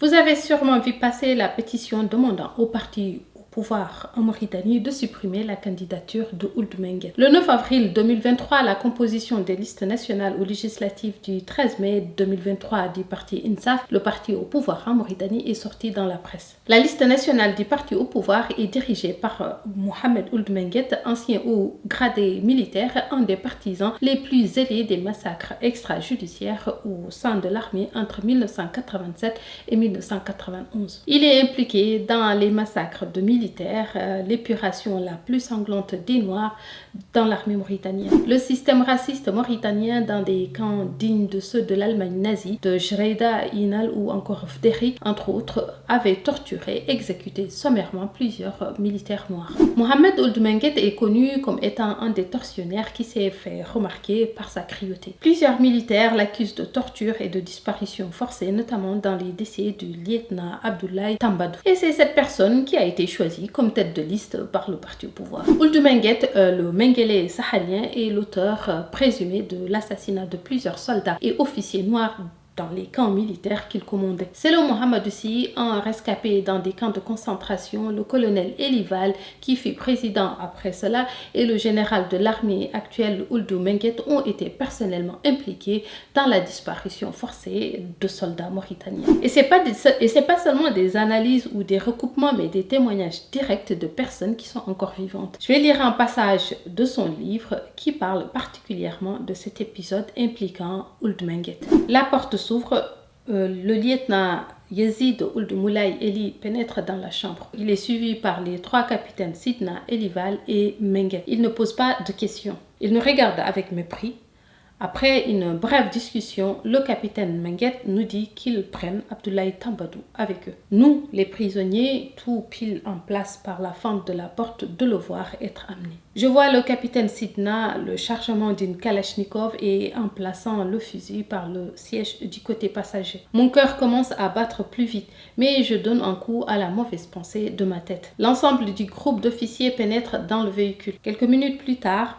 Vous avez sûrement vu passer la pétition demandant au parti au pouvoir en Mauritanie de supprimer la candidature de Ould Menguette. Le 9 avril 2023, la composition des listes nationales ou législatives du 13 mai 2023 du parti INSAF, le parti au pouvoir en Mauritanie, est sortie dans la presse. La liste nationale du parti au pouvoir est dirigée par Mohamed Ould Menguette, ancien haut gradé militaire, un des partisans les plus zélés des massacres extrajudiciaires au sein de l'armée entre 1987 et 1991. Il est impliqué dans les massacres de militaires, l'épuration la plus sanglante des Noirs dans l'armée mauritanienne. Le système raciste mauritanien dans des camps dignes de ceux de l'Allemagne nazie, de Jreida, Inal ou encore Fderi, entre autres, avait torturé et exécuté sommairement plusieurs militaires noirs. Mohamed Ould Menguette est connu comme étant un des tortionnaires qui s'est fait remarquer par sa cruauté. Plusieurs militaires l'accusent de torture et de disparition forcée, notamment dans les décès du lieutenant Abdoulaye Tambadou. Et c'est cette personne qui a été choisie comme tête de liste par le parti au pouvoir. Ould Menguette, le Mengele saharien, est l'auteur présumé de l'assassinat de plusieurs soldats et officiers noirs dans les camps militaires qu'il commandait. Selon Mohamed Sy, un rescapé dans des camps de concentration, le colonel Elival, qui fut président après cela, et le général de l'armée actuel Ould Menguette ont été personnellement impliqués dans la disparition forcée de soldats mauritaniens. Et c'est pas seulement des analyses ou des recoupements, mais des témoignages directs de personnes qui sont encore vivantes. Je vais lire un passage de son livre qui parle particulièrement de cet épisode impliquant Ould Menguette. La porte s'ouvre, le lieutenant Yazid Ould Moulay Eli pénètre dans la chambre. Il est suivi par les trois capitaines Sidna, Elival et Menguette. Il ne pose pas de questions. Il nous regarde avec mépris. Après une brève discussion, le capitaine Menguette nous dit qu'ils prennent Abdoulaye Tambadou avec eux. Nous, les prisonniers, tout pile en place par la fente de la porte, de le voir être amené. Je vois le capitaine Sidna, le chargement d'une Kalachnikov et en plaçant le fusil par le siège du côté passager. Mon cœur commence à battre plus vite, mais je donne un coup à la mauvaise pensée de ma tête. L'ensemble du groupe d'officiers pénètre dans le véhicule. Quelques minutes plus tard,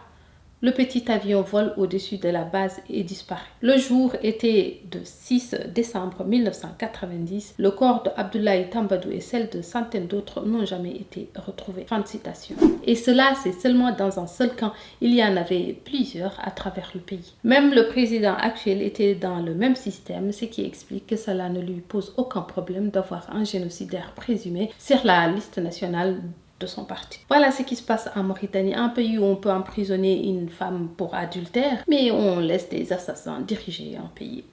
le petit avion vole au-dessus de la base et disparaît. Le jour était de 6 décembre 1990. Le corps d'Abdoulaye Tambadou et celle de centaines d'autres n'ont jamais été retrouvés. Fin de citation. Et cela, c'est seulement dans un seul camp. Il y en avait plusieurs à travers le pays. Même le président actuel était dans le même système, ce qui explique que cela ne lui pose aucun problème d'avoir un génocidaire présumé sur la liste nationale de son parti. Voilà ce qui se passe en Mauritanie, un pays où on peut emprisonner une femme pour adultère, mais on laisse des assassins diriger un pays.